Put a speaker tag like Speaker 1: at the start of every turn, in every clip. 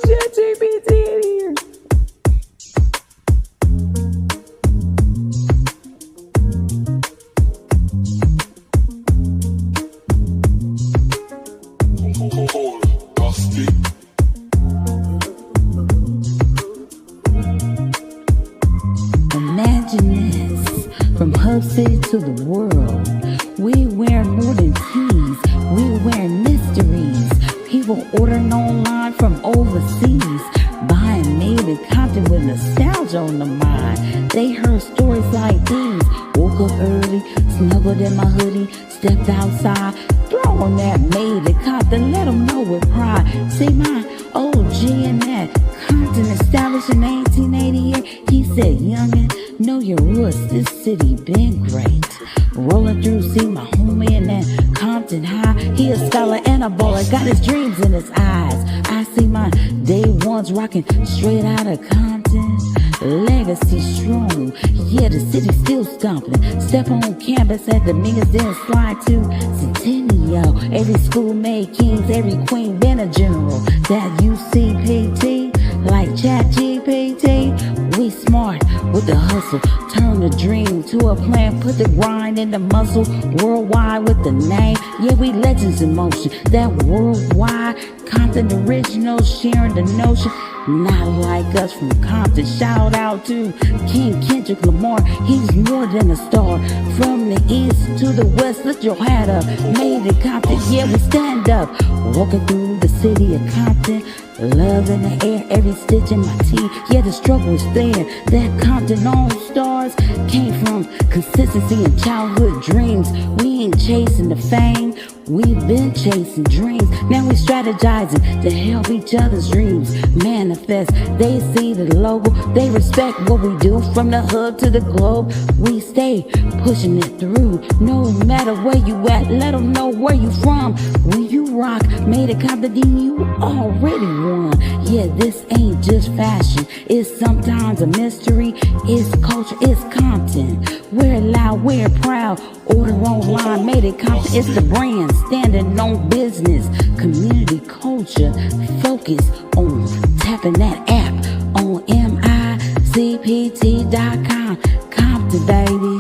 Speaker 1: ChatGPT in here.
Speaker 2: Imagine this, from Hub City to the world. We wear more than teas, we wear mysteries. People ordering online from overseas, buying made in Compton with nostalgia on the mind. They heard stories like these. Woke up early, snuggled in my hoodie, stepped outside, throw on that made in Compton, let them know with pride. See my OG in that Compton established in 1888. He said, youngin', know your roots, this city been great. Rolling through, see my homie in that Compton High. He a scholar and a baller, got his dreams in his eyes. I see my day ones rocking straight out of Compton. Legacy strong, yeah, the city still stomping. Step on campus at the niggas then slide to Centennial. Every school made kings, every queen been a general. That UCPT, like ChatGPT. We smart with the hustle, turn the dream to a plan, put the grind in the muscle. Worldwide with the name, yeah, we legends in motion. That worldwide Compton original, sharing the notion. Not like us from Compton. Shout out to King Kendrick Lamar. He's more than a star. From the east to the west, lift your hat up. Made in Compton, yeah, we stand up. Walking through the city of Compton, love in the air, every stitch in my teeth. Yeah, the struggle's there. That Compton All-Stars came from consistency and childhood dreams. We ain't chasing the fame, we've been chasing dreams. Now we strategizing to help each other's dreams manifest. They see the logo, they respect what we do. From the hub to the globe, we stay pushing it through. No matter where you at, let them know where you from. When you rock, made a Compton, you already won. Yeah, this ain't just fashion, it's sometimes a mystery. It's culture, it's Compton. We're loud, we're proud. Order online, made it Compton. It's the brand, standing on business, community culture. Focus on tapping that app on micpt.com. Compton, baby.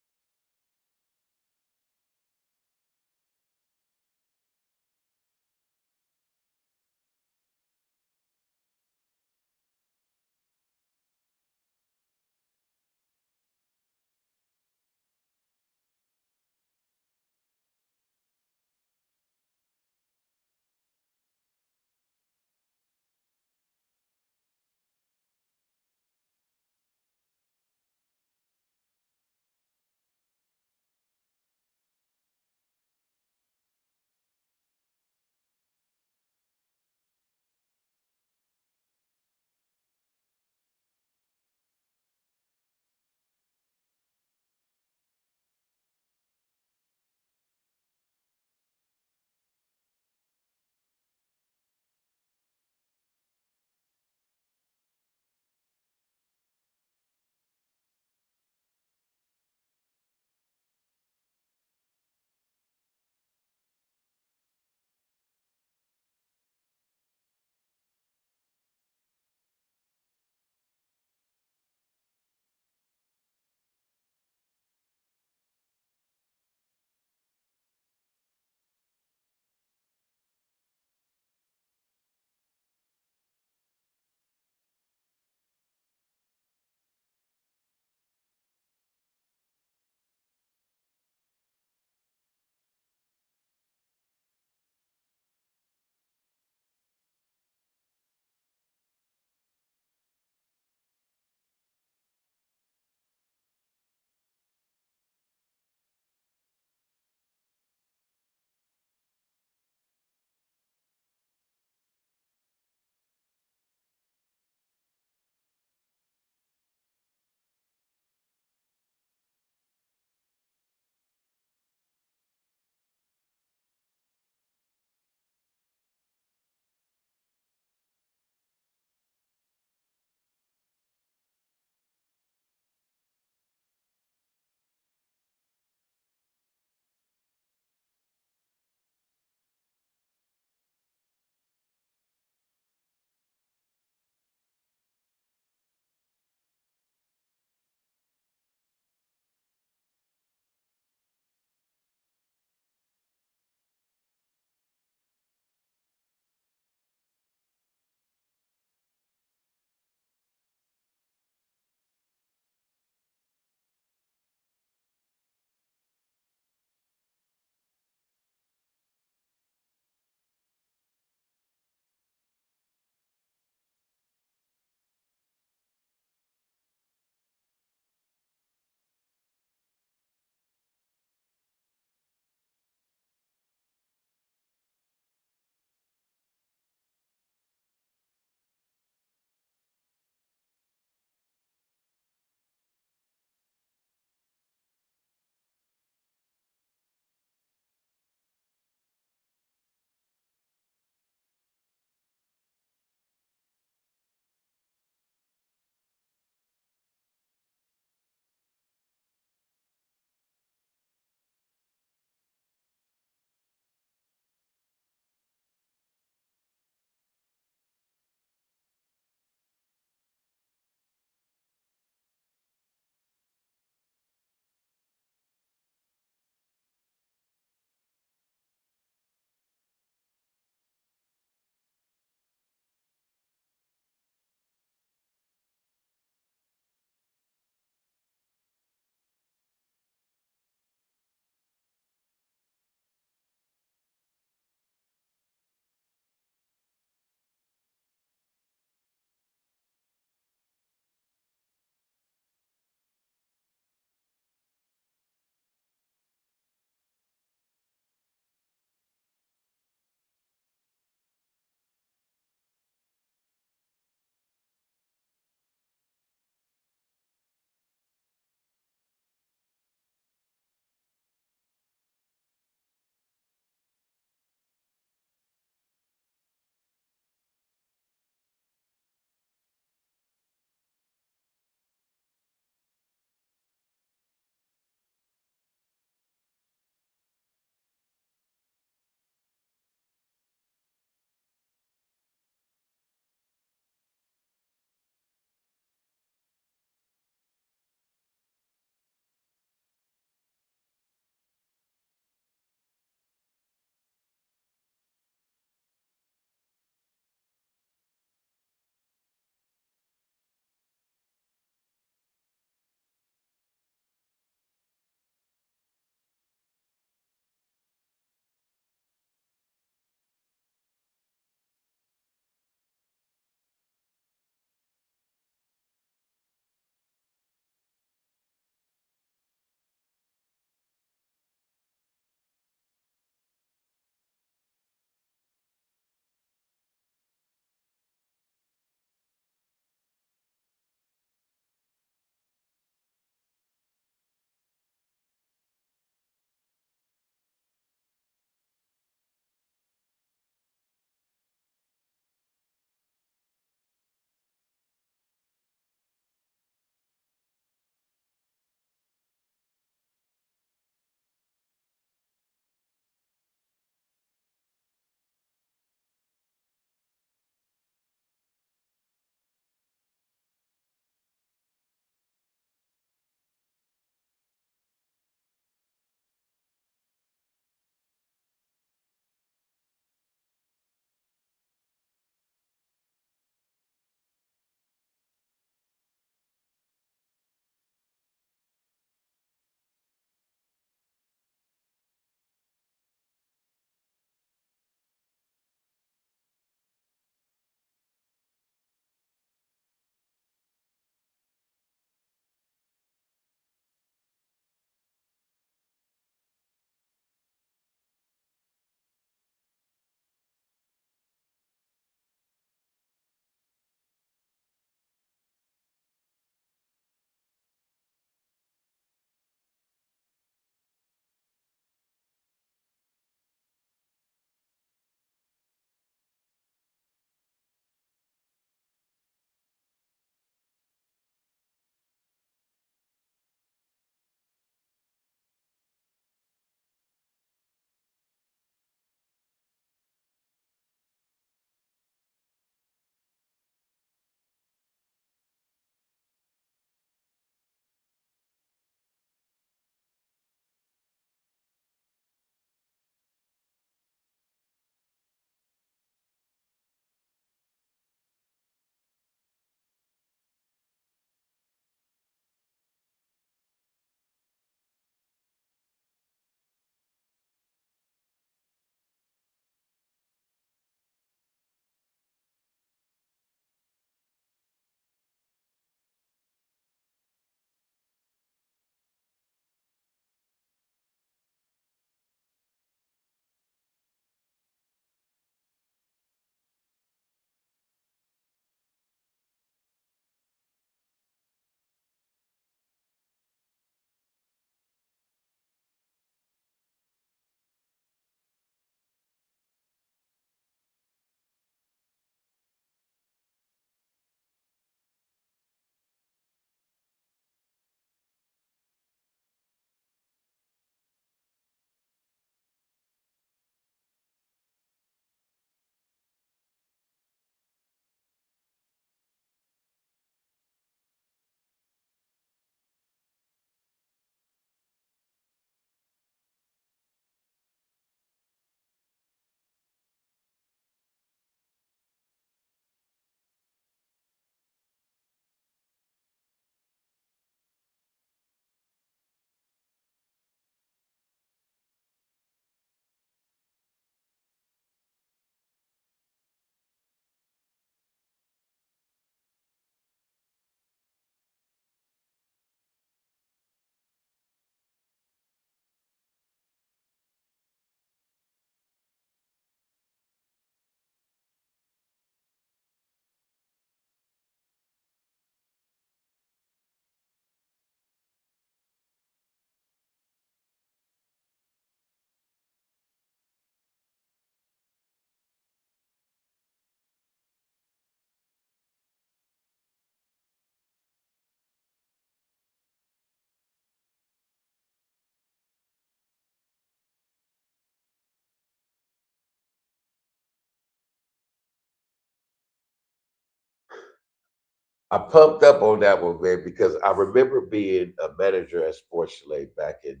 Speaker 3: I pumped up on that one, man, because I remember being a manager at Sports Chalet back in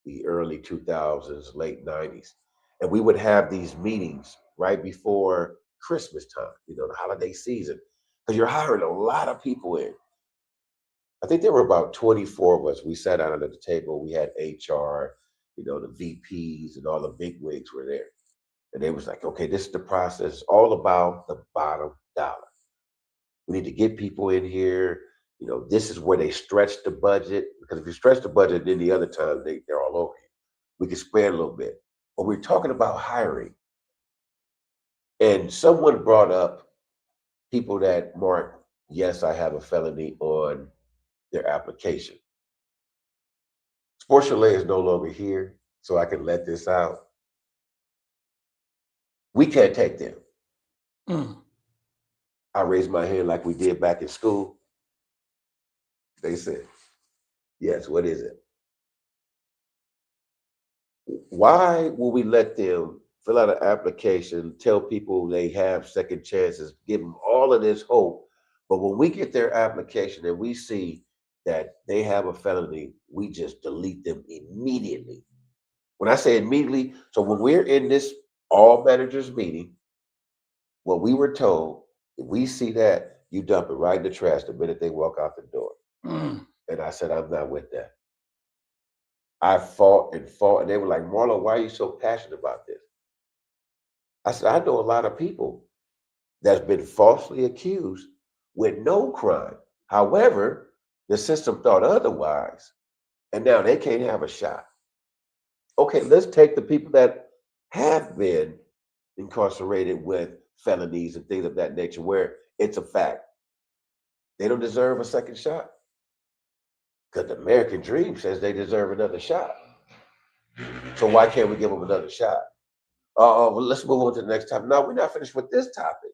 Speaker 3: the early 2000s, late 90s. And we would have these meetings right before Christmas time, the holiday season, because you're hiring a lot of people in. I think there were about 24 of us. We sat down at the table. We had HR, the VPs and all the big wigs were there. And they was like, okay, this is the process, all about the bottom dollar. We need to get people in here. This is where they stretch the budget. Because if you stretch the budget, then the other time they're all over you. We can spread a little bit. But we're talking about hiring. And someone brought up people that mark, yes, I have a felony on their application. Sports Chalet is no longer here, so I can let this out. We can't take them.
Speaker 4: Mm.
Speaker 3: I raised my hand like we did back in school. They said, yes, what is it? Why will we let them fill out an application, tell people they have second chances, give them all of this hope? But when we get their application and we see that they have a felony, we just delete them immediately. When I say immediately, so when we're in this all managers meeting, what we were told, if we see that, you dump it right in the trash the minute they walk out the door.
Speaker 4: Mm.
Speaker 3: And I said, I'm not with that. I fought, and they were like, Marlow, why are you so passionate about this? I said, I know a lot of people that's been falsely accused with no crime. However, the system thought otherwise, and now they can't have a shot. Okay, let's take the people that have been incarcerated with felonies and things of that nature, where it's a fact. They don't deserve a second shot. Because the American dream says they deserve another shot. So why can't we give them another shot? Well, let's move on to the next topic. No, we're not finished with this topic.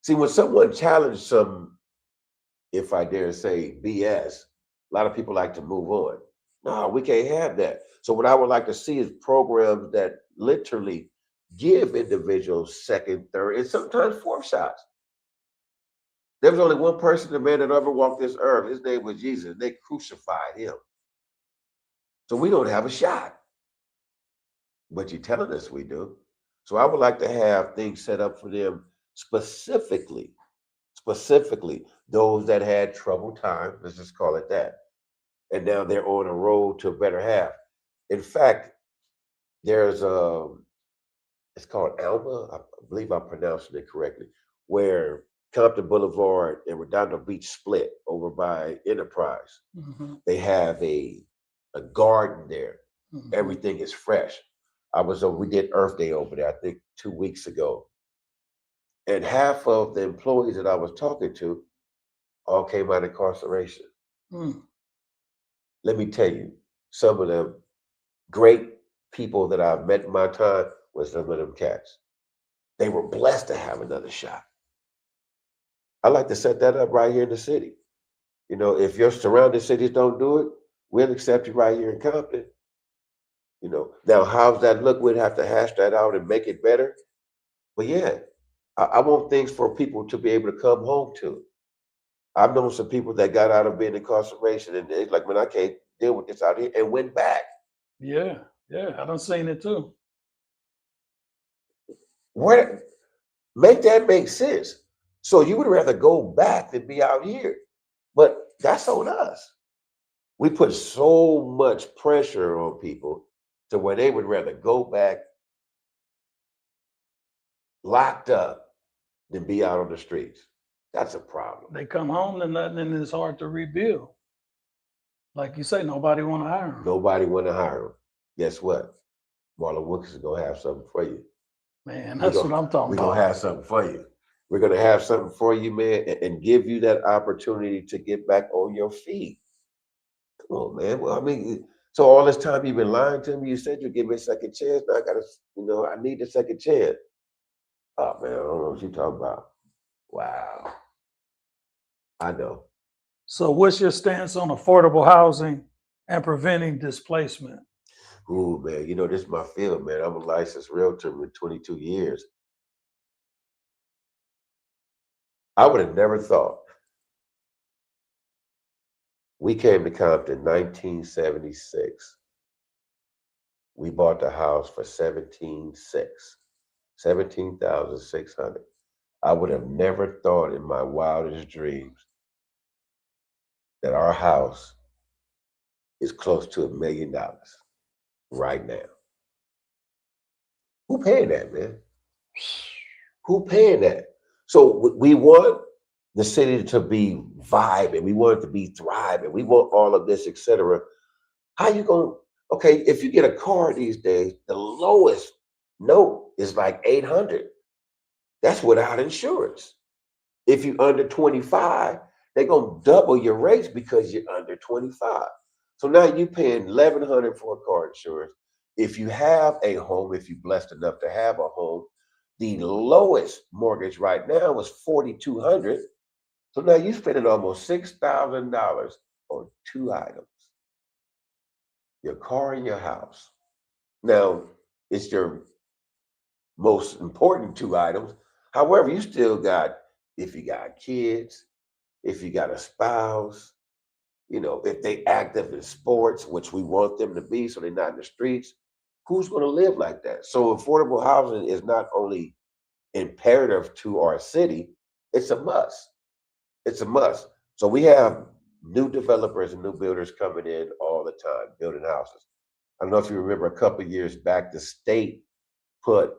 Speaker 3: See, when someone challenges some, if I dare say, BS, a lot of people like to move on. No, we can't have that. So what I would like to see is programs that literally give individuals second, third, and sometimes fourth shots. There was only one person, the man that ever walked this earth. His name was Jesus. They crucified him. So we don't have a shot. But you're telling us we do. So I would like to have things set up for them specifically those that had troubled time, let's just call it that. And now they're on a road to a better half. In fact, there's it's called Alma, I believe I'm pronouncing it correctly, where Compton Boulevard and Redondo Beach split over by Enterprise.
Speaker 4: Mm-hmm.
Speaker 3: They have a garden there.
Speaker 4: Mm-hmm.
Speaker 3: Everything is fresh. We did Earth Day over there, I think 2 weeks ago. And half of the employees that I was talking to all came out of incarceration.
Speaker 4: Mm.
Speaker 3: Let me tell you, some of them great people that I've met in my time was some of them cats. They were blessed to have another shot. I like to set that up right here in the city. If your surrounding cities don't do it, we'll accept you right here in Compton. Now how's that look? We'd have to hash that out and make it better. But yeah, I want things for people to be able to come home to. I've known some people that got out of being incarceration and they're like, man, I can't deal with this out here, and went back.
Speaker 4: Yeah, I done seen it too.
Speaker 3: Where make that make sense? So you would rather go back than be out here. But that's on us. We put so much pressure on people to where they would rather go back locked up than be out on the streets. That's a problem.
Speaker 4: They come home and nothing, and it's hard to rebuild. Like you say, nobody want to hire them.
Speaker 3: Nobody want to hire them. Guess what? Marlow Wilkerson is going to have something for you.
Speaker 4: Man, that's what I'm talking
Speaker 3: We're
Speaker 4: about.
Speaker 3: going to have something for you. We're going to have something for you, man, and give you that opportunity to get back on your feet. Come on, man. Well, I mean, so all this time you've been lying to me. You said you'd give me a second chance. Now I got to, I need a second chance. Oh, man, I don't know what you're talking about. Wow. I know.
Speaker 4: So what's your stance on affordable housing and preventing displacement?
Speaker 3: Ooh, man, this is my field, man. I'm a licensed realtor with 22 years. I would have never thought We came to Compton in 1976. We bought the house for 17,600. I would have never thought in my wildest dreams that our house is close to $1 million right now. Who paying that, man? Who paying that? So we want the city to be vibing. We want it to be thriving. We want all of this, etc. How you going? Okay, if you get a car these days, the lowest note is like 800. That's without insurance. If you're under 25, they're gonna double your rates because you're under 25. So now you're paying 1,100 for a car insurance. If you have a home, if you're blessed enough to have a home, the lowest mortgage right now is 4,200. So now you're spending almost $6,000 on two items: your car and your house. Now it's your most important two items. However, you still got, if you got kids, if you got a spouse, if they active in sports, which we want them to be, so they're not in the streets, who's going to live like that? So affordable housing is not only imperative to our city, it's a must. It's a must. So we have new developers and new builders coming in all the time, building houses. I don't know if you remember a couple of years back, the state put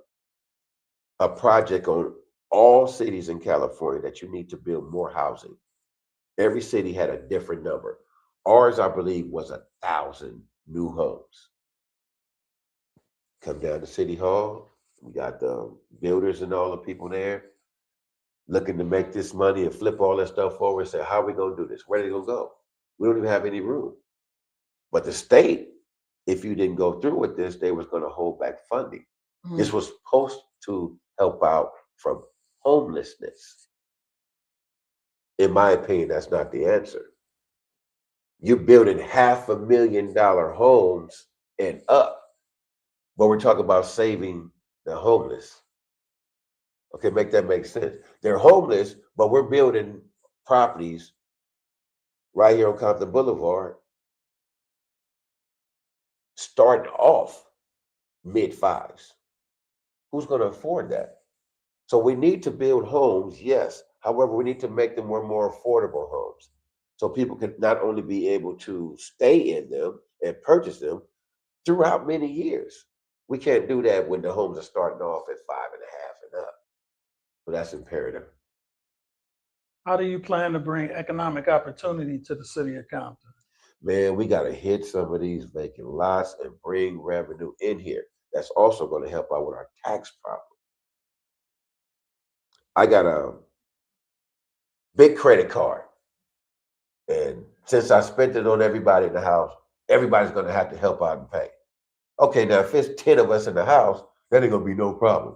Speaker 3: a project on all cities in California that you need to build more housing. Every city had a different number. Ours, I believe, was 1,000 new homes. Come down to City Hall. We got the builders and all the people there looking to make this money and flip all that stuff over and say, how are we going to do this? Where are they going to go? We don't even have any room. But the state, if you didn't go through with this, they was going to hold back funding. This was supposed to help out from homelessness. In my opinion, that's not the answer. You're building $500,000 homes and up, but we're talking about saving the homeless. Okay, make that make sense. They're homeless, but we're building properties right here on Compton Boulevard, starting off mid-fives. Who's going to afford that? So we need to build homes, yes. However, we need to make them more affordable homes, so people can not only be able to stay in them and purchase them throughout many years. We can't do that when the homes are starting off at 5.5 and up. So that's imperative.
Speaker 4: How do you plan to bring economic opportunity to the city of Compton?
Speaker 3: Man, we got to hit some of these vacant lots and bring revenue in here. That's also going to help out with our tax problem. I got a big credit card, and since I spent it on everybody in the house, everybody's going to have to help out and pay. Okay, now if it's 10 of us in the house, that ain't going to be no problem.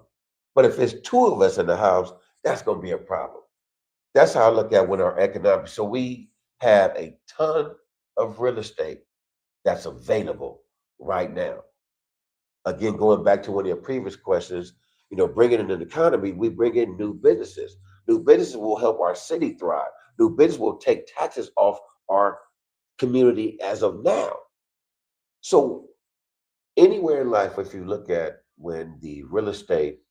Speaker 3: But if it's 2 of us in the house, that's going to be a problem. That's how I look at when our economic. So we have a ton of real estate that's available right now. Again, going back to one of your previous questions, bringing in an economy, we bring in new businesses. New businesses will help our city thrive. New business will take taxes off our community as of now. So anywhere in life, if you look at when the real estate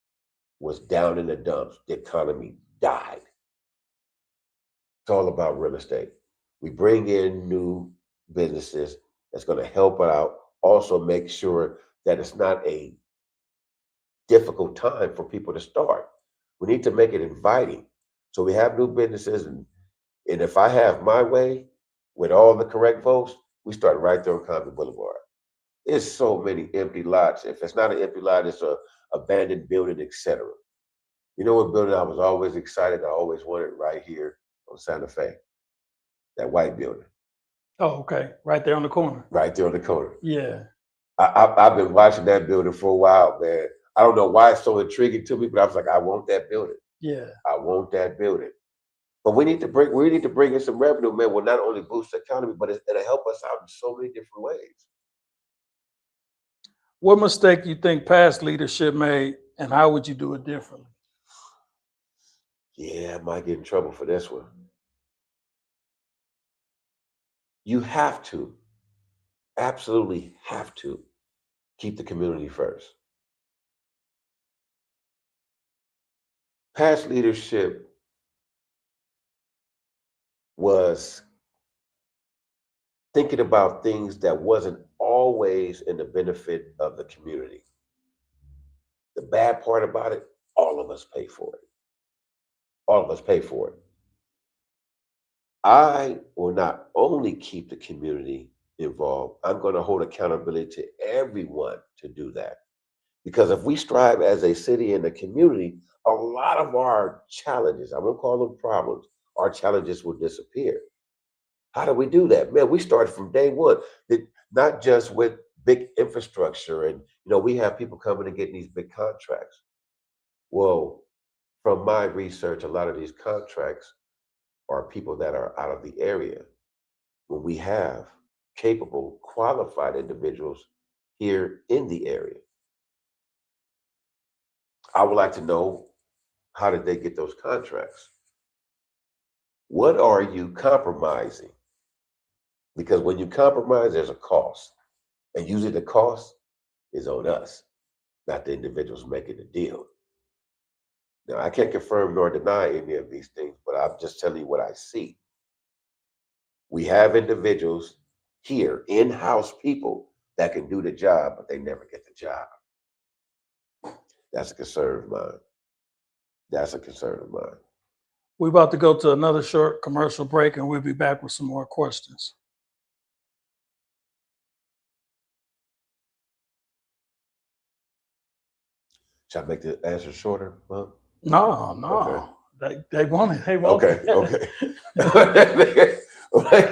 Speaker 3: was down in the dumps, the economy died. It's all about real estate. We bring in new businesses that's going to help out, also make sure that it's not a difficult time for people to start. We need to make it inviting. So we have new businesses, and if I have my way with all the correct votes, we start right there on Compton Boulevard. There's so many empty lots. If it's not an empty lot, it's a abandoned building, etc. You know what building I was always excited, I always wanted right here on Santa Fe? That white building.
Speaker 4: Oh, okay. Right there on the corner.
Speaker 3: Right there on the corner.
Speaker 4: Yeah.
Speaker 3: I've been watching that building for a while, man. I don't know why it's so intriguing to me, but I was like, I want that building.
Speaker 4: Yeah.
Speaker 3: I want that building. But we need to bring in some revenue, man. Will not only boost the economy, but it'll help us out in so many different ways.
Speaker 4: What mistake you think past leadership made, and how would you do it differently?
Speaker 3: Yeah, I might get in trouble for this one. You have to, absolutely have to keep the community first. Past leadership was thinking about things that wasn't always in the benefit of the community. The bad part about it, all of us pay for it. All of us pay for it. I will not only keep the community involved, I'm going to hold accountability to everyone to do that. Because if we strive as a city and a community, a lot of our challenges, I won't call them problems, our challenges will disappear. How do we do that? Man, we started from day one. Not just with big infrastructure and we have people coming and getting these big contracts. Well, from my research, a lot of these contracts are people that are out of the area. When we have capable, qualified individuals here in the area, I would like to know, how did they get those contracts? What are you compromising? Because when you compromise, there's a cost. And usually the cost is on us, not the individuals making the deal. Now, I can't confirm nor deny any of these things, but I'm just telling you what I see. We have individuals here, in-house people that can do the job, but they never get the job. That's a concern of mine. That's a concern of mine.
Speaker 4: We're about to go to another short commercial break, and we'll be back with some more questions.
Speaker 3: Should I make the answer shorter? Huh?
Speaker 4: No,
Speaker 3: Okay.
Speaker 4: they want it. They want
Speaker 3: Okay.
Speaker 4: it.
Speaker 3: Okay.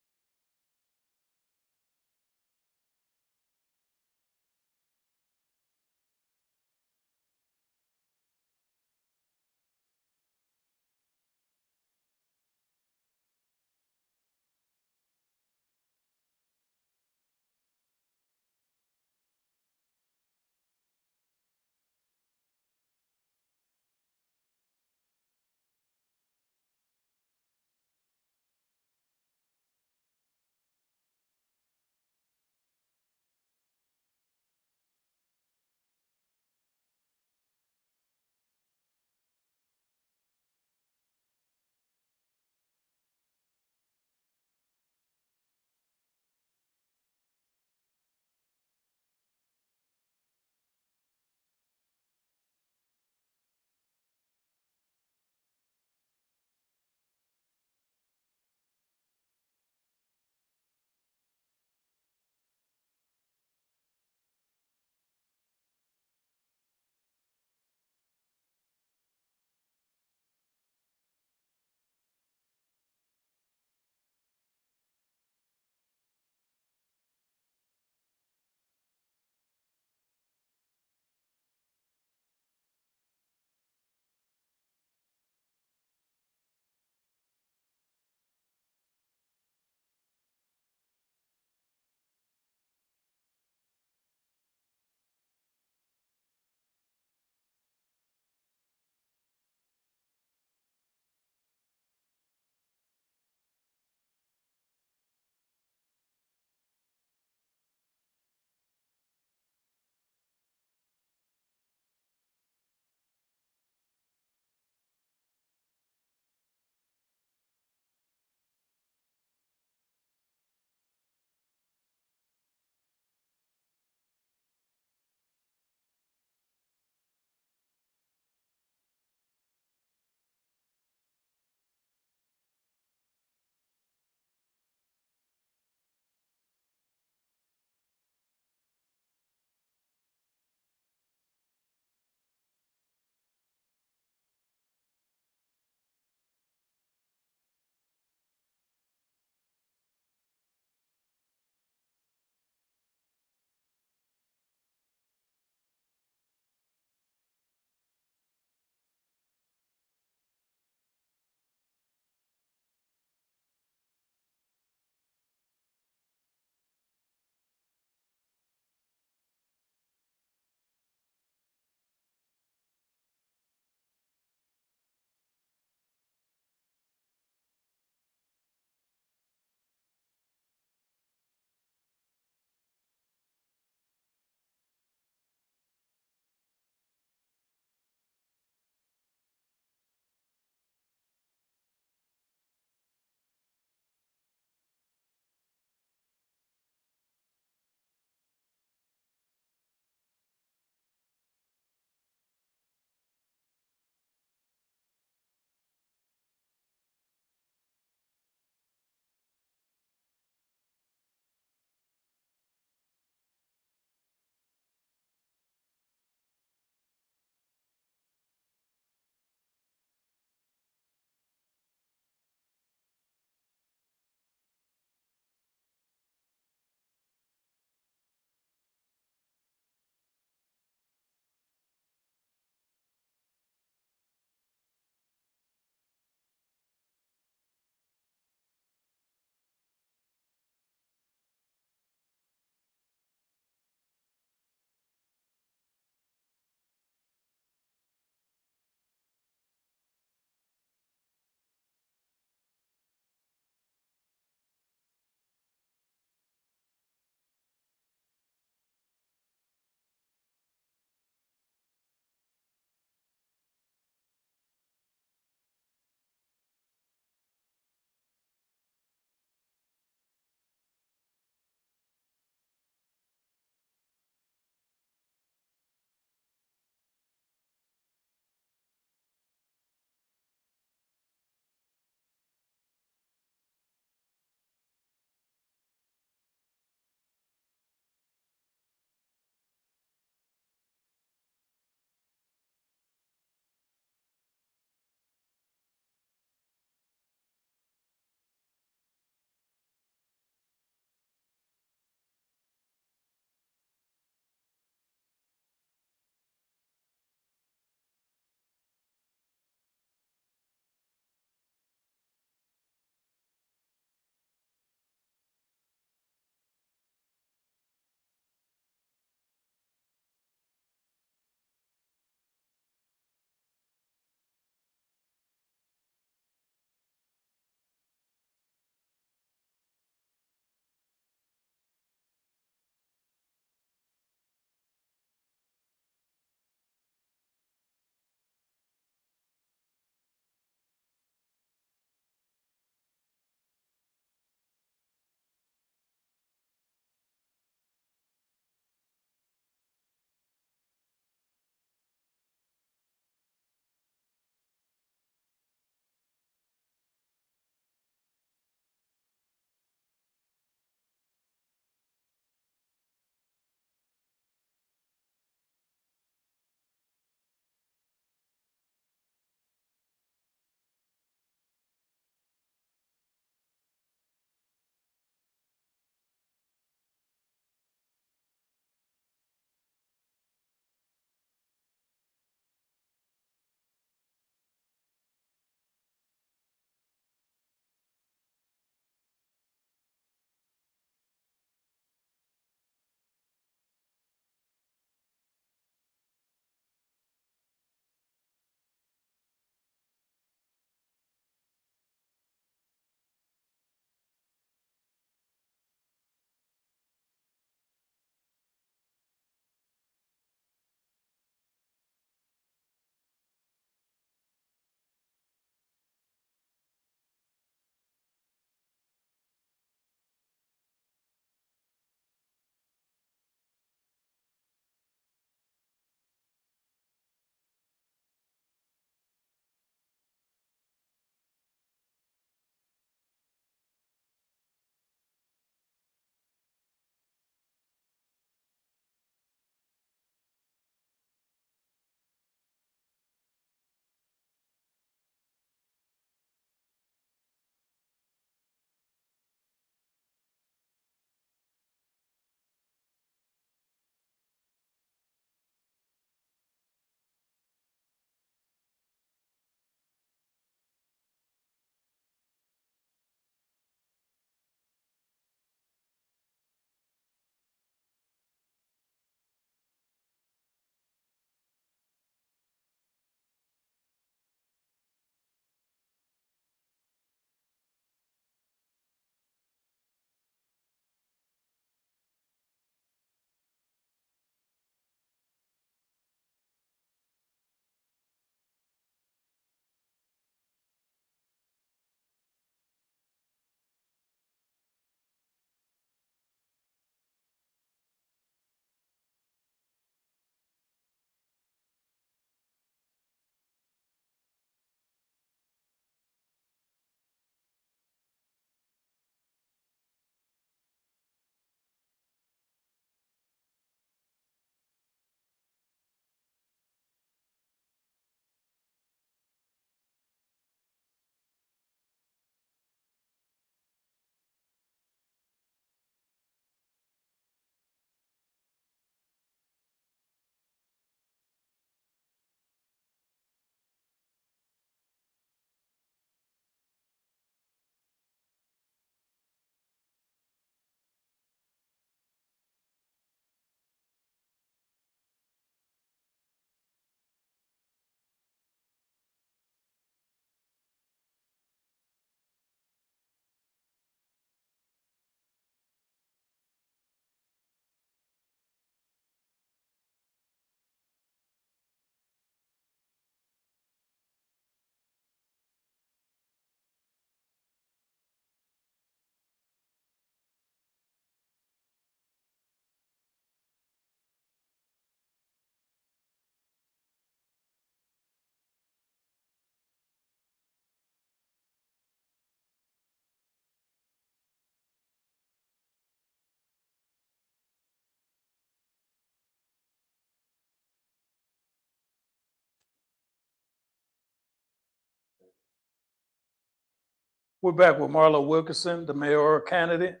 Speaker 4: We're back with Marlow Wilkerson, the mayoral candidate,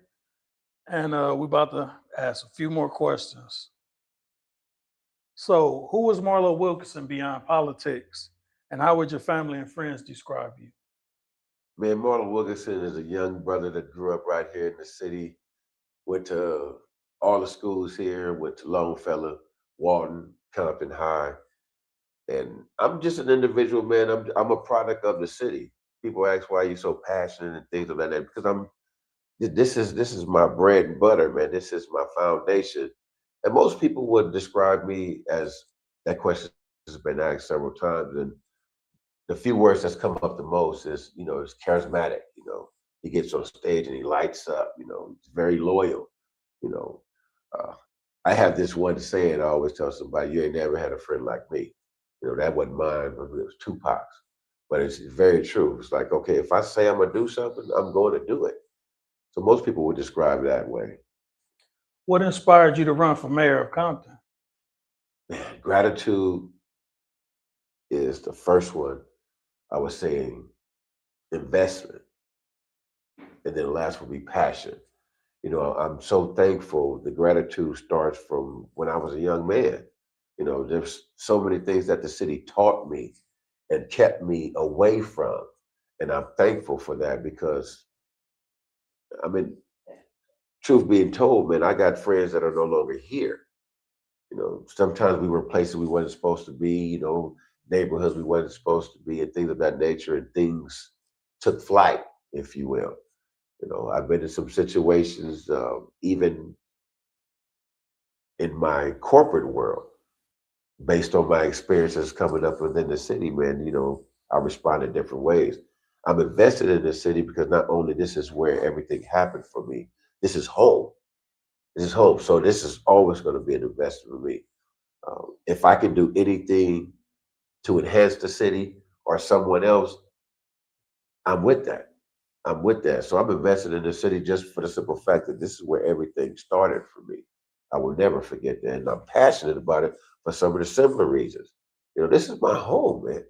Speaker 4: and we're about to ask a few more questions. So, who was Marlow Wilkerson beyond politics, and how would your family and friends describe you?
Speaker 3: Man, Marlow Wilkerson is a young brother that grew up right here in the city, went to all the schools here, went to Longfellow, Walton, Compton High. And I'm just an individual, man. I'm a product of the city. People ask why you're so passionate and things like that because this is my bread and butter, man. This is my foundation. And most people would describe me as that question has been asked several times. And the few words that's come up the most is charismatic. He gets on stage and he lights up. He's very loyal. You know, uh, I have this one saying I always tell somebody: "You ain't never had a friend like me." That wasn't mine, but it was Tupac's. But it's very true. It's like, okay, if I say I'm gonna do something, I'm going to do it. So most people would describe it that way.
Speaker 4: What inspired you to run for mayor of Compton?
Speaker 3: Man, gratitude is the first one. I was saying investment, and then the last would be passion. I'm so thankful. The gratitude starts from when I was a young man. There's so many things that the city taught me and kept me away from. And I'm thankful for that because, I mean, truth being told, man, I got friends that are no longer here. Sometimes we were places we wasn't supposed to be, neighborhoods we wasn't supposed to be, and things of that nature, and things took flight, if you will. I've been in some situations, even in my corporate world, based on my experiences coming up within the city, man, I respond in different ways. I'm invested in the city because not only this is where everything happened for me, this is home. This is home. So this is always going to be an investment for me. If I can do anything to enhance the city or someone else, I'm with that. I'm with that. So I'm invested in the city just for the simple fact that this is where everything started for me. I will never forget that. And I'm passionate about it for some of the similar reasons. This is my home, man.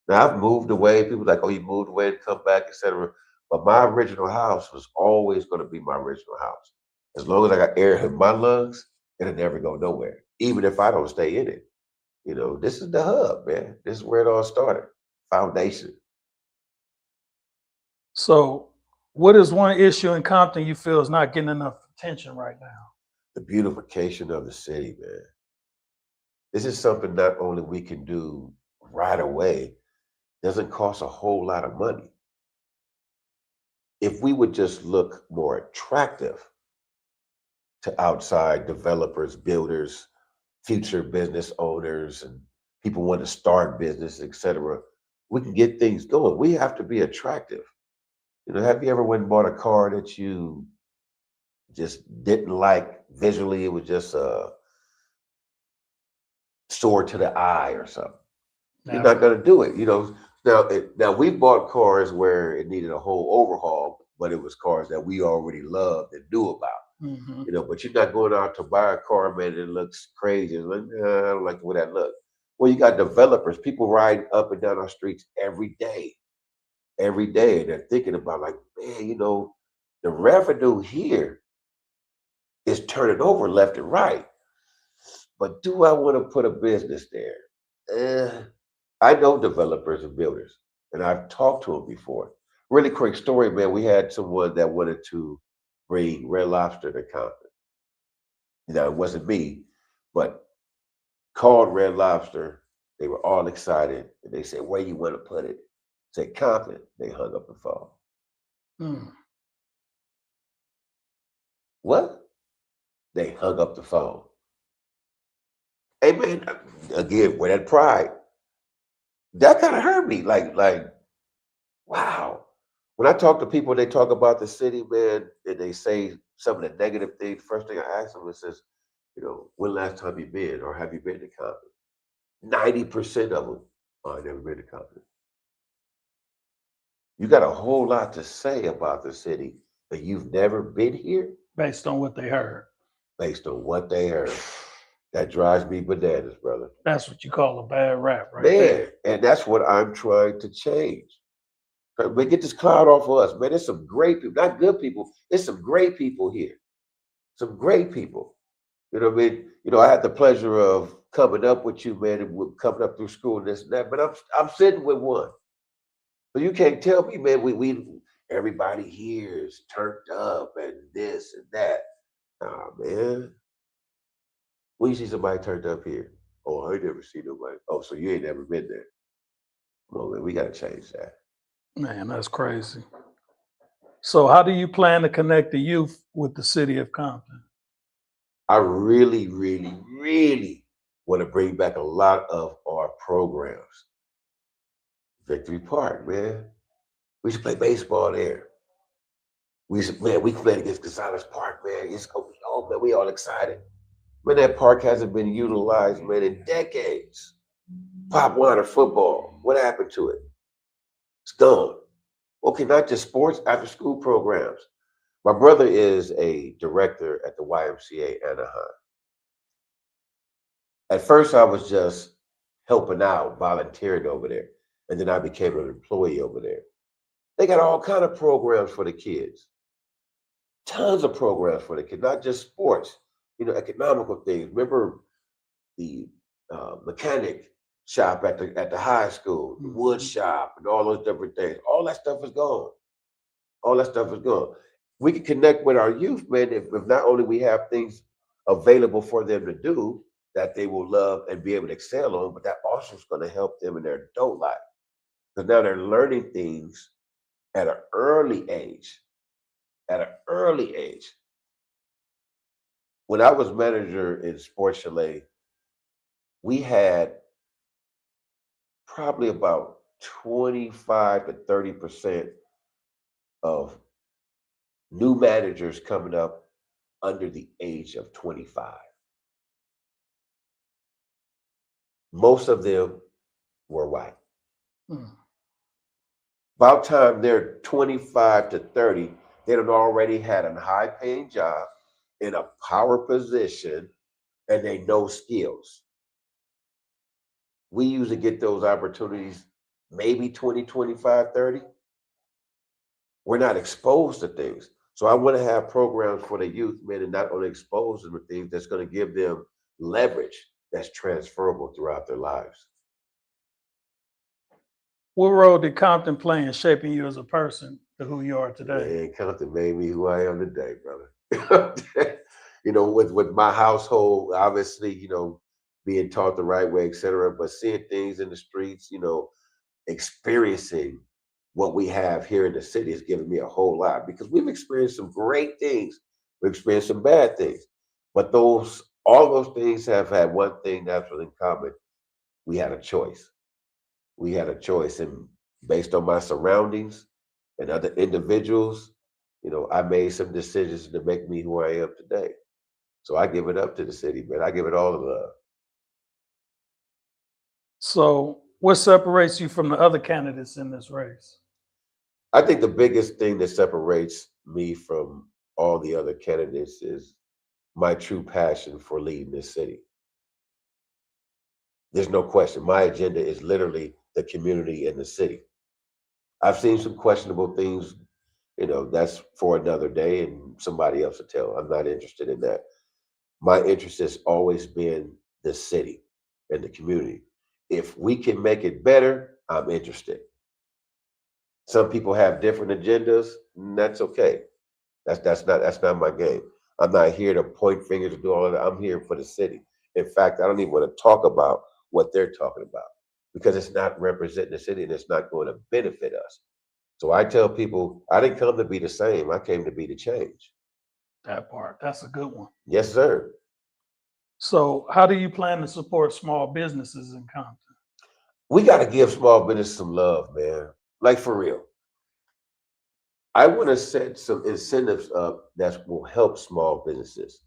Speaker 3: Now I've moved away. People are like, oh, you moved away and come back, etc. But my original house was always going to be my original house. As long as I got air in my lungs, it'll never go nowhere. Even if I don't stay in it. This is the hub, man. This is where it all started. Foundation.
Speaker 4: So, what is one issue in Compton you feel is not getting enough attention right now?
Speaker 3: The beautification of the city, man. This is something not only we can do right away, doesn't cost a whole lot of money. If we would just look more attractive to outside developers, builders, future business owners, and people want to start business, etc., we can get things going. We have to be attractive. Have you ever went and bought a car that you just didn't like visually? It was just sore to the eye or something. You're not going to do it. Now we bought cars where it needed a whole overhaul, but it was cars that we already loved and knew about.
Speaker 4: Mm-hmm.
Speaker 3: But you're not going out to buy a car, man, and it looks crazy. It's like, I don't like the way that looks. Well, you got developers, people riding up and down our streets every day. And they're thinking about like, man, the revenue here is turning over left and right. But do I want to put a business there? I know developers and builders, and I've talked to them before. Really quick story, man. We had someone that wanted to bring Red Lobster to Compton. It wasn't me, but called Red Lobster. They were all excited, and they said, "Where you want to put it?" I said, "Compton." They hung up the phone. What? They hung up the phone. Hey, man, again, with that pride, that kind of hurt me. Like, wow. When I talk to people, they talk about the city, man, and they say some of the negative things. First thing I ask them is, when last time you been, or have you been to Compton? 90% of them, oh, I never been to Compton. You got a whole lot to say about the city, but you've never been here?
Speaker 4: Based on what they heard.
Speaker 3: Based on what they heard. That drives me bananas, brother.
Speaker 4: That's what you call a bad rap, right?
Speaker 3: Man,
Speaker 4: there.
Speaker 3: and that's what I'm trying to change. Man, get this cloud off of us, man. There's some great people, not good people. There's some great people here. Some great people. You know what I mean? You know, I had the pleasure of coming up with you, man, and coming up through school and this and that. But I'm sitting with one. So you can't tell me, man, we everybody here is turned up and this and that. Nah, man. When you see somebody turned up here, oh, I ain't never seen nobody. Oh, so you ain't never been there. Well, man, we gotta change that.
Speaker 4: Man, that's crazy. So how do you plan to connect the youth with the city of Compton?
Speaker 3: I really, really, really want to bring back a lot of our programs. Victory Park, man. We should play baseball there. We should, man, we played against Gonzalez Park, man. It's gonna be, oh man, we all excited. Man, that park hasn't been utilized, man, in decades. Pop Warner football, what happened to it? It's gone. Okay, not just sports, after school programs. My brother is a director at the YMCA Anaheim. At first, I was just helping out, volunteering over there, and then I became an employee over there. They got all kind of programs for the kids, tons of programs for the kids, not just sports. You know, economical things. Remember the mechanic shop at the high school, the wood shop, and all those different things. All that stuff is gone. All that stuff is gone. We can connect with our youth, man, if not only we have things available for them to do that they will love and be able to excel on, but that also is going to help them in their adult life. Because now they're learning things at an early age. At an early age. When I was manager in Sports Chalet, we had probably about 25 to 30% of new managers coming up under the age of 25. Most of them were white. About time they're 25 to 30, they'd have already had a high paying job in a power position and they know skills. We usually get those opportunities maybe 20, 25, 30. We're not exposed to things. So I want to have programs for the youth, man, and not only expose them to things that's going to give them leverage that's transferable throughout their lives.
Speaker 4: What role did Compton play in shaping you as a person to who you are today?
Speaker 3: Man, Compton made me who I am today, brother. You know, with my household, obviously, you know, being taught the right way, et cetera, but seeing things in the streets, you know, experiencing what we have here in the city has given me a whole lot because we've experienced some great things. We've experienced some bad things. But all those things have had one thing that's in common. We had a choice. We had a choice. And based on my surroundings and other individuals, you know, I made some decisions to make me who I am today. So I give it up to the city, man. I give it all the love.
Speaker 4: So what separates you from the other candidates in this race?
Speaker 3: I think the biggest thing that separates me from all the other candidates is my true passion for leading this city. There's no question. My agenda is literally the community and the city. I've seen some questionable things, you know, that's for another day and somebody else to tell. I'm not interested in that. My interest has always been the city and the community. If we can make it better, I'm interested. Some people have different agendas, and that's okay. That's not my game. I'm not here to point fingers and do all of that. I'm here for the city. In fact, I don't even want to talk about what they're talking about because it's not representing the city and it's not going to benefit us. So I tell people, I didn't come to be the same. I came to be the change.
Speaker 4: That part, that's a good one.
Speaker 3: Yes, sir.
Speaker 4: So how do you plan to support small businesses in Compton?
Speaker 3: We got to give small business some love, man. Like for real. I want to set some incentives up that will help small businesses,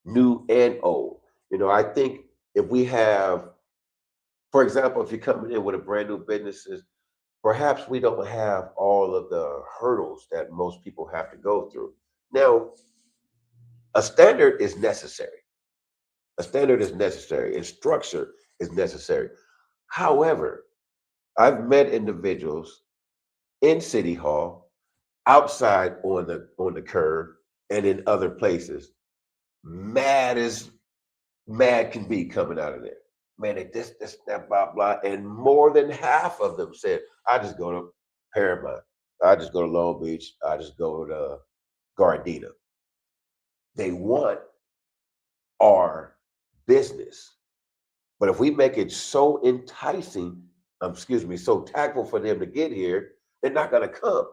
Speaker 3: new and old. You know, I think if we have, for example, if you're coming in with a brand new businesses, perhaps we don't have all of the hurdles that most people have to go through. Now, a standard is necessary. A standard is necessary, and structure is necessary. However, I've met individuals in City Hall, outside on the curb, and in other places. Mad as mad can be coming out of there. Man, they this, that, blah, blah. And more than half of them said, I just go to Paramount. I just go to Long Beach. I just go to Gardena. They want our business. But if we make it so enticing, excuse me, so tactful for them to get here, they're not going to come.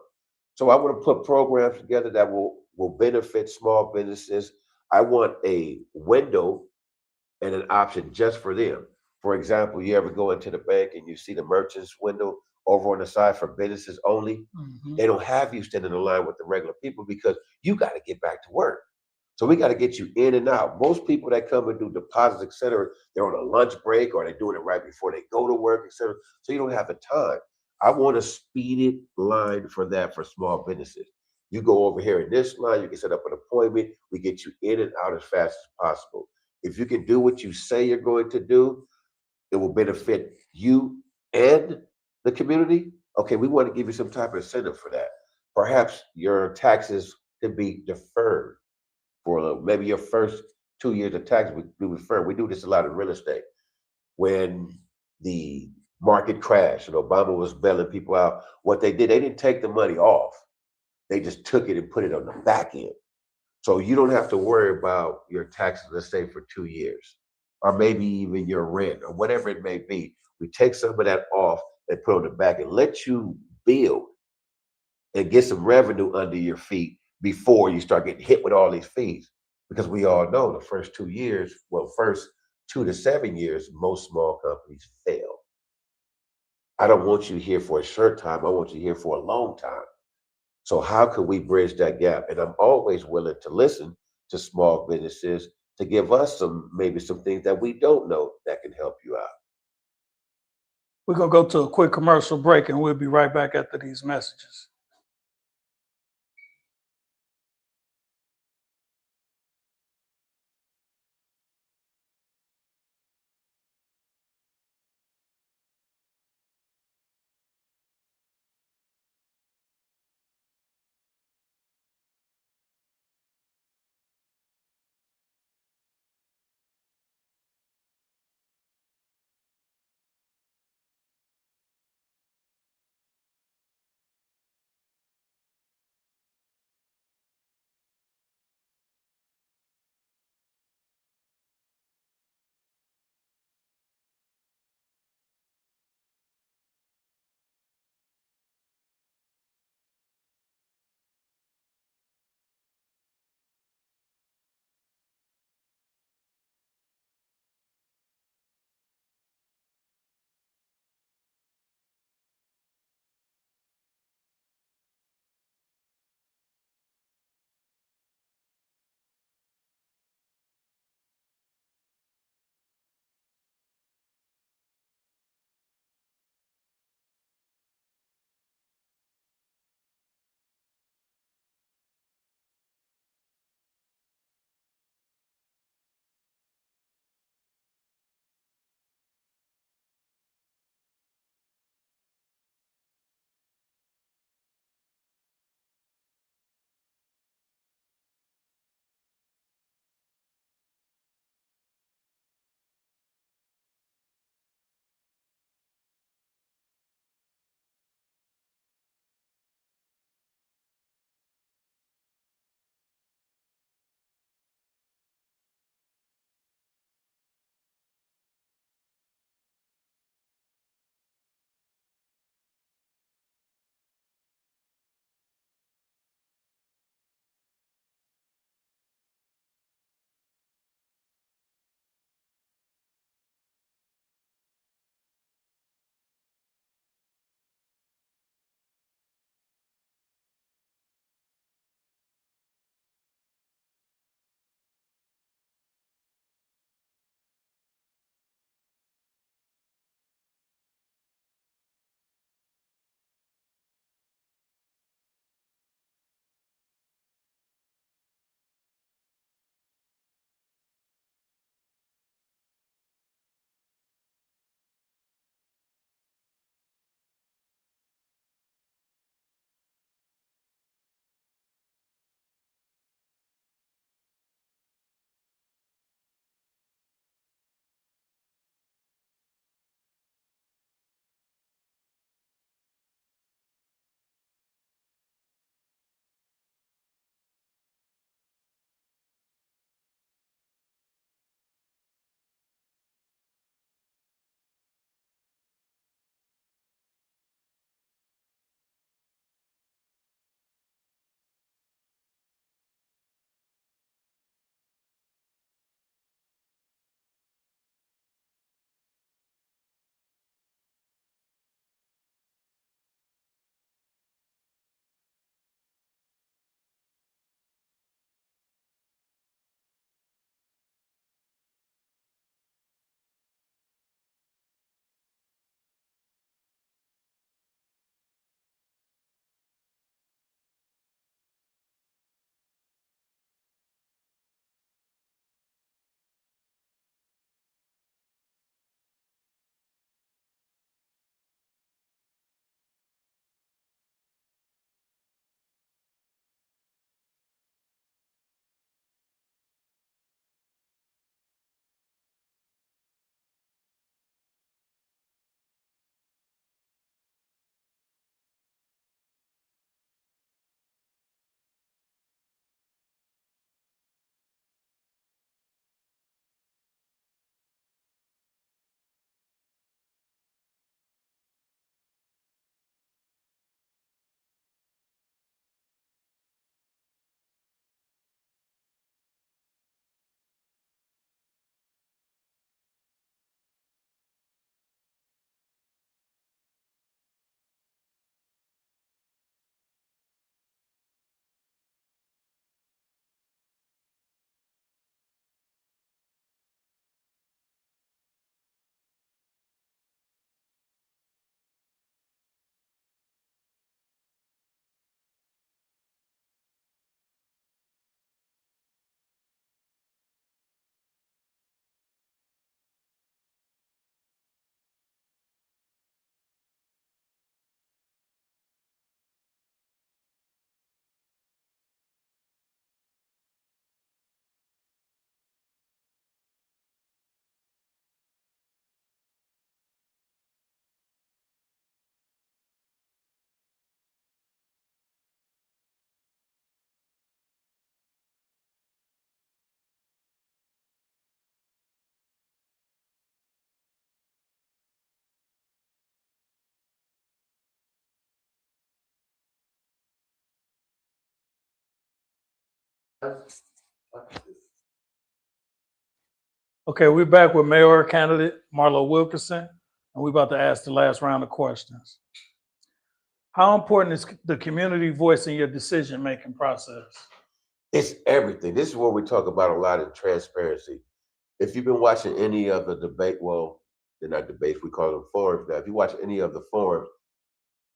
Speaker 3: So I want to put programs together that will benefit small businesses. I want a window and an option just for them. For example, you ever go into the bank and you see the merchant's window over on the side for businesses only?
Speaker 4: Mhm.
Speaker 3: They don't have you standing in line with the regular people because you got to get back to work. So we got to get you in and out. Most people that come and do deposits, et cetera, they're on a lunch break or they're doing it right before they go to work, et cetera. So you don't have the time. I want a speeded line for that for small businesses. You go over here in this line, you can set up an appointment. We get you in and out as fast as possible. If you can do what you say you're going to do, it will benefit you and the community. Okay, we want to give you some type of incentive for that. Perhaps your taxes can be deferred for maybe your first 2 years of tax we refer. We do this a lot in real estate. When the market crashed and Obama was bailing people out, what they did, they didn't take the money off. They just took it and put it on the back end. So you don't have to worry about your taxes, let's say for 2 years, or maybe even your rent or whatever it may be. We take some of that off and put it on the back and let you build and get some revenue under your feet before you start getting hit with all these fees. Because we all know the first 2 years, well, first 2 to 7 years, most small companies fail. I don't want you here for a short time. I want you here for a long time. So how could we bridge that gap? And I'm always willing to listen to small businesses to give us some maybe some things that we don't know that can help you out.
Speaker 4: We're going to go to a quick commercial break and we'll be right back after these messages. Okay, we're back with mayor candidate Marlow Wilkerson, and we're about to ask the last round of questions. How important is the community voice in your decision-making process?
Speaker 3: It's everything. This is what we talk about a lot in transparency. If you've been watching any of the debate, well, they're not debates, we call them forums now. If you watch any of the forums,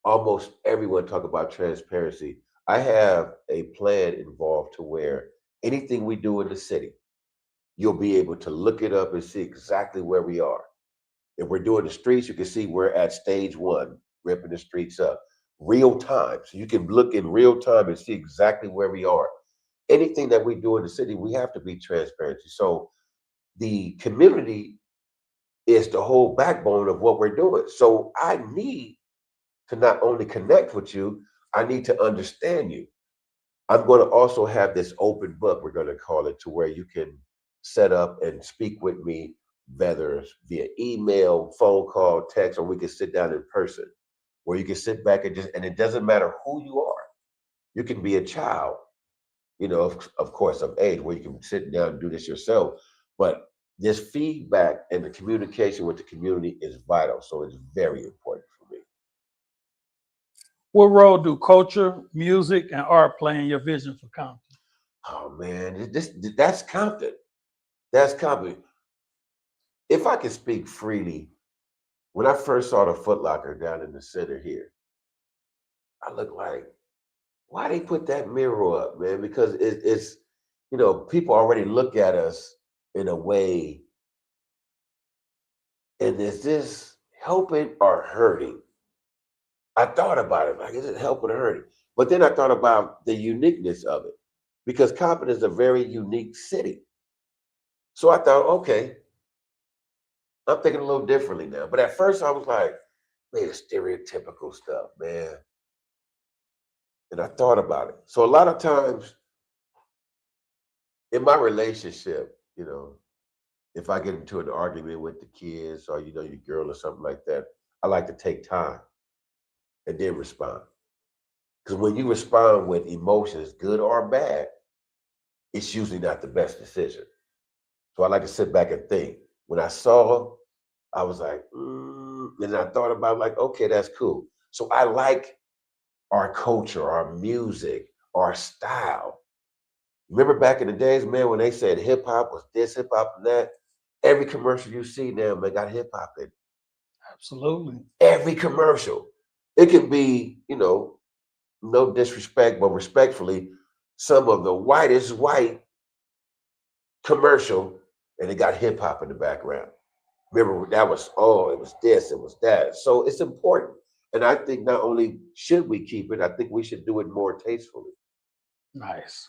Speaker 3: almost everyone talk about transparency. I have a plan involved to where anything we do in the city, you'll be able to look it up and see exactly where we are. If we're doing the streets, you can see we're at stage 1, ripping the streets up, real time. So you can look in real time and see exactly where we are. Anything that we do in the city, we have to be transparent. So the community is the whole backbone of what we're doing. So I need to not only connect with you, I need to understand you. I'm going to also have this open book, we're going to call it, to where you can set up and speak with me, whether via email, phone call, text, or we can sit down in person, where you can sit back and it doesn't matter who you are. You can be a child, of course, of age, where you can sit down and do this yourself. But this feedback and the communication with the community is vital. So it's very important for me.
Speaker 4: What role do culture, music, and art play in your vision for Compton?
Speaker 3: Oh man, that's Compton. That's Compton. If I can speak freely, when I first saw the Foot Locker down in the center here, I looked like, why they put that mirror up, man? Because it's people already look at us in a way, and is this helping or hurting? I thought about it, like, is it helping or hurting? But then I thought about the uniqueness of it, because Compton is a very unique city. So I thought, okay, I'm thinking a little differently now. But at first I was like, man, it's stereotypical stuff, man. And I thought about it. So a lot of times in my relationship, if I get into an argument with the kids or, your girl or something like that, I like to take time and then respond. Because when you respond with emotions, good or bad, it's usually not the best decision. So I like to sit back and think. When I saw, I was like, and I thought about like, okay, that's cool. So I like our culture, our music, our style. Remember back in the days, man, when they said hip hop was this, hip hop and that, every commercial you see now, man, got hip hop in it.
Speaker 4: Absolutely.
Speaker 3: Every commercial. It can be, no disrespect, but respectfully, some of the whitest white commercial, and it got hip hop in the background. Remember, that was, it was this, it was that. So it's important. And I think not only should we keep it, I think we should do it more tastefully.
Speaker 4: Nice.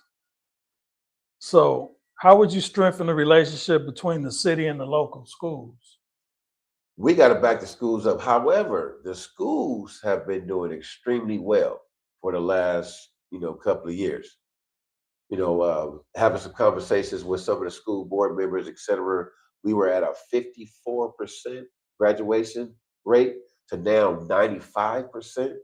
Speaker 4: So how would you strengthen the relationship between the city and the local schools?
Speaker 3: We got to back the schools up. However, the schools have been doing extremely well for the last, couple of years. Having some conversations with some of the school board members, et cetera, we were at a 54% graduation rate to now 95%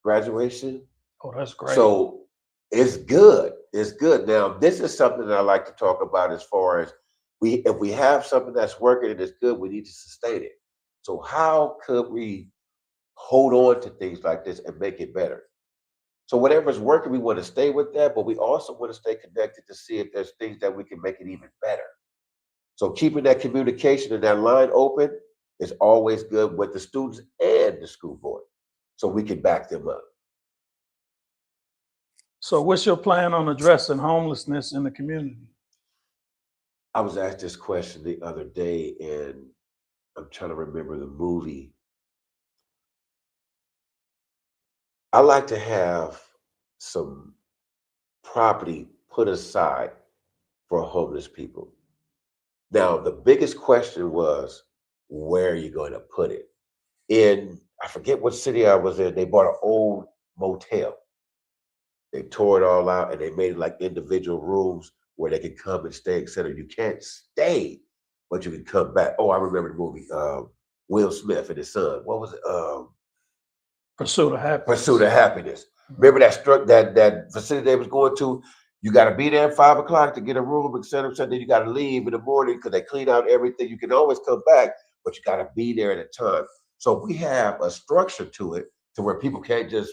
Speaker 3: graduation.
Speaker 4: Oh, that's great.
Speaker 3: So it's good. It's good. Now, this is something that I like to talk about as far as if we have something that's working and it's good, we need to sustain it. So how could we hold on to things like this and make it better? So whatever's working, we want to stay with that, but we also want to stay connected to see if there's things that we can make it even better. So keeping that communication and that line open is always good with the students and the school board, so we can back them up.
Speaker 4: So what's your plan on addressing homelessness in the community?
Speaker 3: I was asked this question the other day, and I'm trying to remember the movie. I like to have some property put aside for homeless people. Now, the biggest question was, where are you going to put it? I forget what city I was in, they bought an old motel. They tore it all out and they made it like individual rooms where they could come and stay, etc. You can't stay, but you can come back. Oh, I remember the movie, Will Smith and his son. What was it?
Speaker 4: Pursuit of Happiness.
Speaker 3: Pursuit of Happiness. Remember that facility they was going to? You got to be there at 5 o'clock to get a room, et cetera, et cetera. Then you got to leave in the morning because they clean out everything. You can always come back, but you got to be there at a time. So we have a structure to it to where people can't just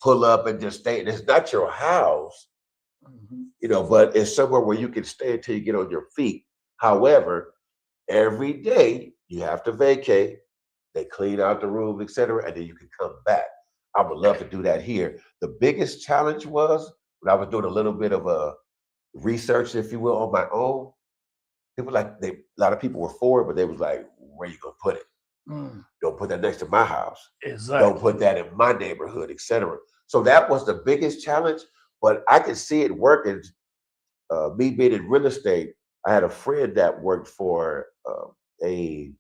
Speaker 3: pull up and just stay. It's not your house, but it's somewhere where you can stay until you get on your feet. However, every day you have to vacate. They clean out the room, et cetera, and then you can come back. I would love to do that here. The biggest challenge was when I was doing a little bit of a research, if you will, on my own. A lot of people were for it, but they was like, where you gonna put it? Don't put that next to my house.
Speaker 4: Exactly.
Speaker 3: Don't put that in my neighborhood, et cetera. So that was the biggest challenge, but I could see it working. Me being in real estate, I had a friend that worked for a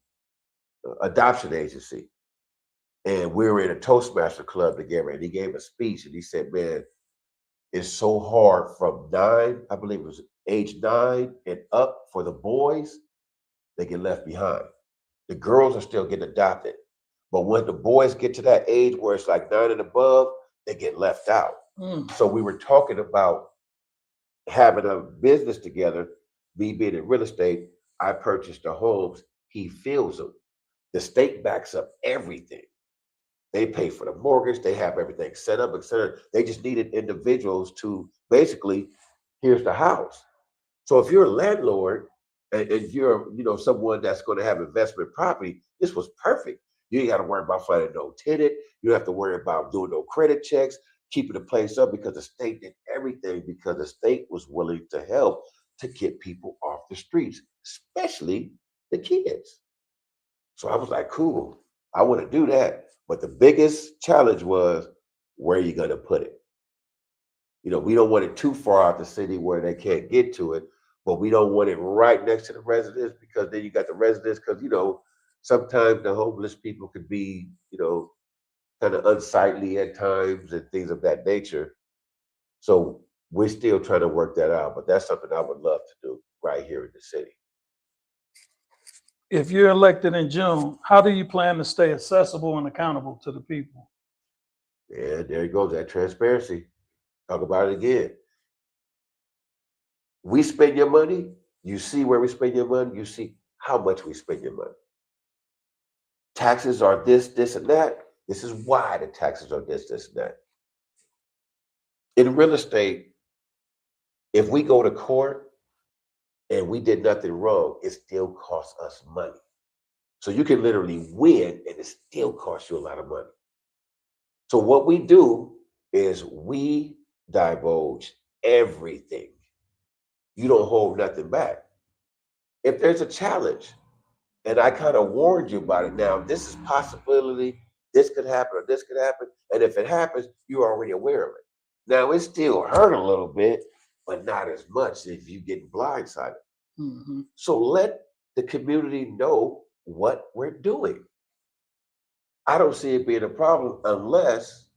Speaker 3: adoption agency, and we were in a Toastmaster club together, and he gave a speech, and he said, man, it's so hard from 9, I believe it was age 9 and up for the boys, they get left behind. The girls are still getting adopted. But when the boys get to that age where it's like 9 and above, they get left out. So we were talking about having a business together, me being in real estate. I purchased the homes, he fills them. The state backs up everything. They pay for the mortgage, they have everything set up, et cetera. They just needed individuals to basically, here's the house. So if you're a landlord and you're, someone that's going to have investment property, this was perfect. You ain't got to worry about finding no tenant. You don't have to worry about doing no credit checks, keeping the place up, because the state did everything, because the state was willing to help to get people off the streets, especially the kids. So I was like, cool, I want to do that. But the biggest challenge was, where are you going to put it? We don't want it too far out the city where they can't get to it, but we don't want it right next to the residents, because then you got the residents, because, sometimes the homeless people could be, kind of unsightly at times and things of that nature. So we're still trying to work that out, but that's something I would love to do right here in the city.
Speaker 4: If you're elected in June, how do you plan to stay accessible and accountable to the people?
Speaker 3: Yeah, there you go, that transparency. Talk about it again. We spend your money, you see where we spend your money, you see how much we spend your money. Taxes are this, and that. This is why the taxes are this, and that. In real estate, if we go to court and we did nothing wrong, it still costs us money. So you can literally win and it still costs you a lot of money. So what we do is we divulge everything. You don't hold nothing back. If there's a challenge, and I kind of warned you about it, now this is possibility, this could happen or this could happen. And if it happens, you're already aware of it. Now it still hurt a little bit, but not as much if you get blindsided. So let the community know what we're doing. I don't see it being a problem unless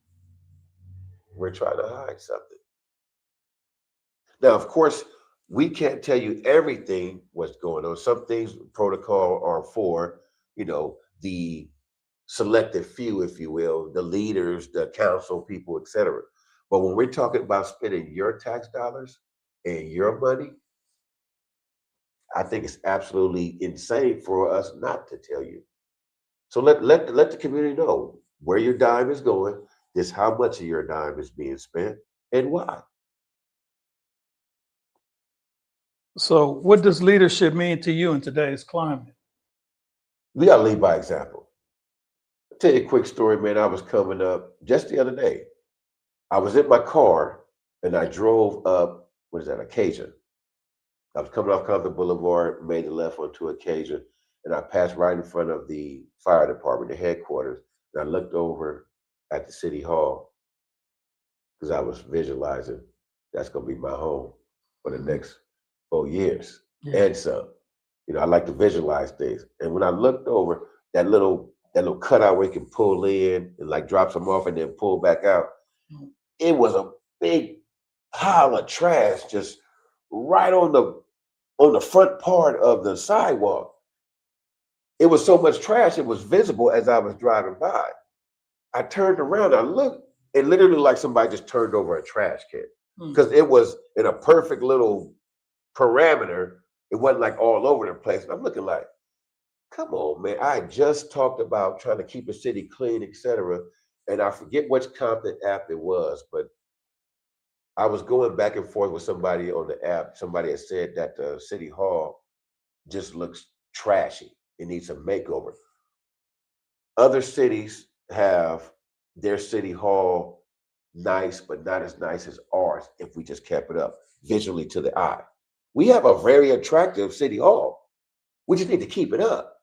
Speaker 3: we're trying to hide something. Now, of course, we can't tell you everything what's going on. Some things protocol are for, the selected few, if you will, the leaders, the council people, et cetera. But when we're talking about spending your tax dollars and your money, I think it's absolutely insane for us not to tell you. So let the community know where your dime is going, just how much of your dime is being spent, and why.
Speaker 4: So what does leadership mean to you in today's climate?
Speaker 3: We got to lead by example. I'll tell you a quick story, man. I was coming up just the other day. I was in my car and I drove up, Occasion. I was coming off Compton Boulevard, made the left onto Occasion, and I passed right in front of the fire department, the headquarters, and I looked over at the city hall because I was visualizing that's going to be my home for the next 4 years.
Speaker 4: Yeah.
Speaker 3: And so, I like to visualize things. And when I looked over, that little cutout where you can pull in and like drop some off and then pull back out, it was a big pile of trash just right on the front part of the sidewalk. It was so much trash, it was visible as I was driving by. I turned around, I looked, it literally like somebody just turned over a trash can. because it was in a perfect little parameter. It wasn't like all over the place. And I'm looking like, come on, man. I just talked about trying to keep a city clean, etc. And I forget which Compton app it was, but I was going back and forth with somebody on the app. Somebody had said that the city hall just looks trashy. It needs a makeover. Other cities have their city hall nice, but not as nice as ours if we just kept it up visually to the eye. We have a very attractive city hall. We just need to keep it up.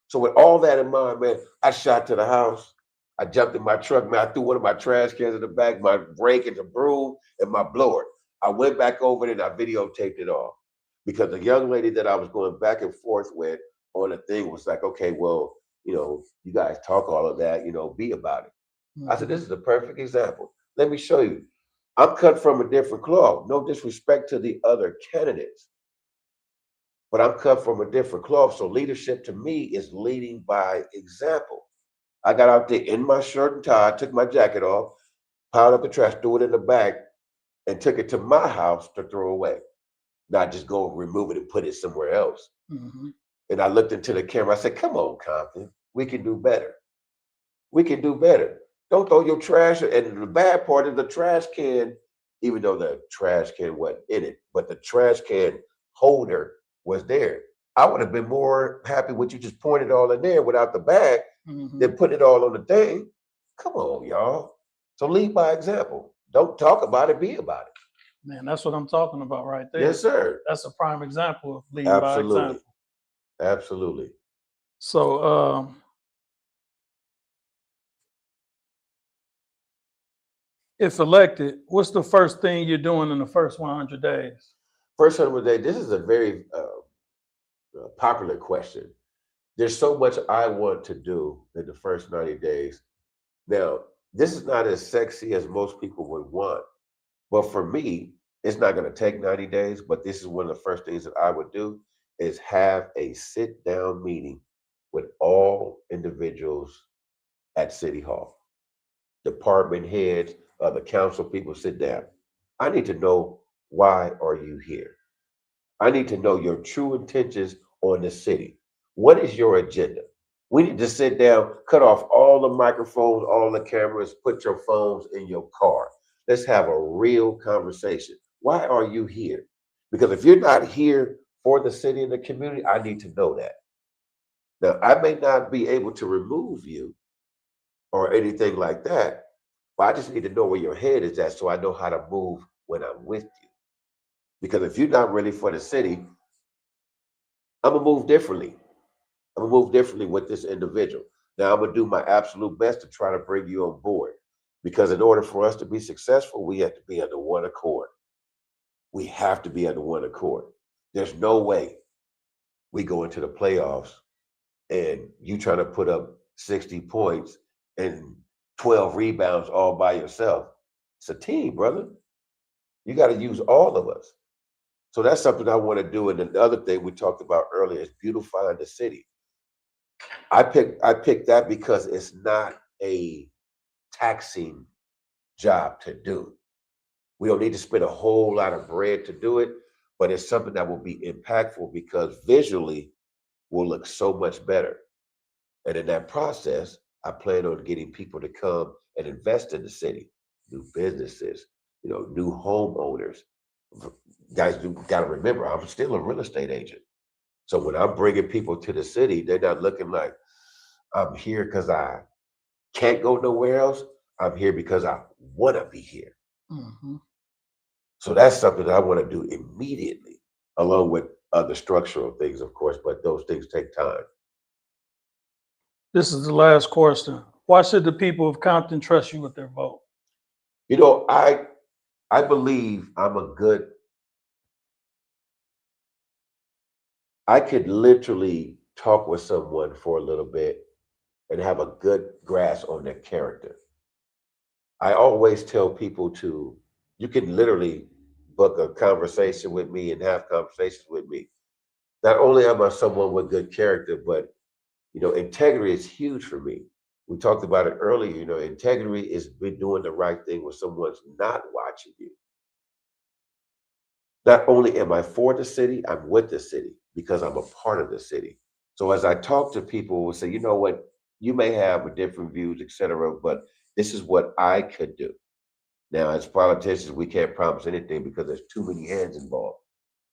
Speaker 3: So with all that in mind, man, I shot to the house. I jumped in my truck, man. I threw one of my trash cans in the back, my rake and the broom and my blower. I went back over it and I videotaped it all because the young lady that I was going back and forth with on the thing was like, okay, well, you guys talk all of that, be about it. I said, this is the perfect example. Let me show you. I'm cut from a different cloth. No disrespect to the other candidates, but I'm cut from a different cloth. So leadership to me is leading by example. I got out there in my shirt and tie, took my jacket off, piled up the trash, threw it in the bag, and took it to my house to throw away. Not just go remove it and put it somewhere else. And I looked into the camera. I said, come on, Compton. We can do better. We can do better. Don't throw your trash. And the bad part is the trash can, even though the trash can wasn't in it, but the trash can holder was there. I would have been more happy with you just pouring it all in there without the bag than putting it all on the thing. Come on, y'all. So lead by example. Don't talk about it, be about it.
Speaker 4: Man, that's what I'm talking about right there.
Speaker 3: Yes, sir.
Speaker 4: That's a prime example of leading by example.
Speaker 3: Absolutely.
Speaker 4: So if elected, what's the first thing you're doing in the first 100 days?
Speaker 3: First 100 days, this is a very popular question. There's so much I want to do in the first 90 days. Now, this is not as sexy as most people would want, but for me, it's not going to take 90 days, but this is one of the first things that I would do is have a sit down meeting with all individuals at City Hall. Department heads, the council people sit down. I need to know, why are you here? I need to know your true intentions on the city. What is your agenda? We need to sit down, cut off all the microphones, all the cameras, put your phones in your car. Let's have a real conversation. Why are you here? Because if you're not here for the city and the community, I need to know that. Now, I may not be able to remove you or anything like that, but I just need to know where your head is at so I know how to move when I'm with you. Because if you're not really for the city, I'm gonna move differently. I'm gonna move differently with this individual. Now I'm gonna do my absolute best to try to bring you on board. Because in order for us to be successful, we have to be under one accord. We have to be under one accord. There's no way we go into the playoffs and you trying to put up 60 points and 12 rebounds all by yourself. It's a team, brother. You got to use all of us. So that's something I want to do. And the other thing we talked about earlier is beautifying the city. I picked that because it's not a taxing job to do. We don't need to spend a whole lot of bread to do it, but it's something that will be impactful because visually will look so much better. And in that process, I plan on getting people to come and invest in the city, new businesses, new homeowners. Guys, you got to remember, I'm still a real estate agent. So when I'm bringing people to the city, they're not looking like I'm here because I can't go nowhere else. I'm here because I want to be here. So that's something that I want to do immediately, along with other structural things, of course, but those things take time.
Speaker 4: This is the last question. Why should the people of Compton trust you with their vote?
Speaker 3: I believe I could literally talk with someone for a little bit and have a good grasp on their character. I always tell people you can literally book a conversation with me and have conversations with me. Not only am I someone with good character, but integrity is huge for me. We talked about it earlier. Integrity is doing the right thing when someone's not watching you. not only am I for the city, I'm with the city because I'm a part of the city. So as I talk to people who say, you know what, you may have different views, et cetera, but this is what I could do. Now, as politicians, we can't promise anything because there's too many hands involved.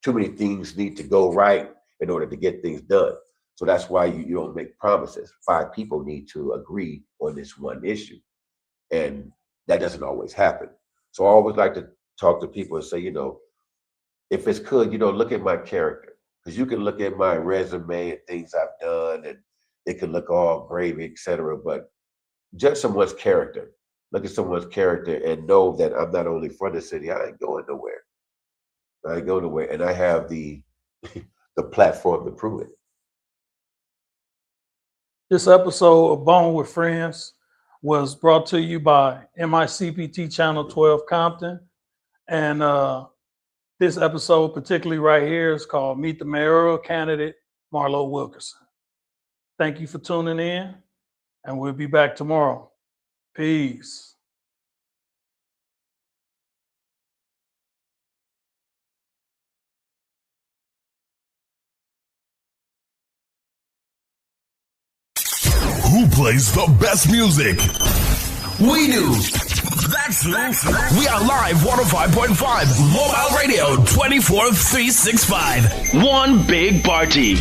Speaker 3: Too many things need to go right in order to get things done. So that's why you don't make promises. 5 people need to agree on this one issue. And that doesn't always happen. So I always like to talk to people and say, you know, if it's could, you know, look at my character. Because you can look at my resume and things I've done, and it can look all brave, et cetera. But judge someone's character. Look at someone's character and know that I'm not only for the city, I ain't going nowhere. I ain't going nowhere. And I have the the platform to prove it.
Speaker 4: This episode of Bone with Friends was brought to you by MICPT Channel 12 Compton. And this episode, particularly right here, is called Meet the Mayoral Candidate, Marlow Wilkerson. Thank you for tuning in, and we'll be back tomorrow. Peace.
Speaker 5: Who plays the best music?
Speaker 6: We do.
Speaker 5: That's we are live 105.5 Mobile Radio 24/365.
Speaker 6: One big party.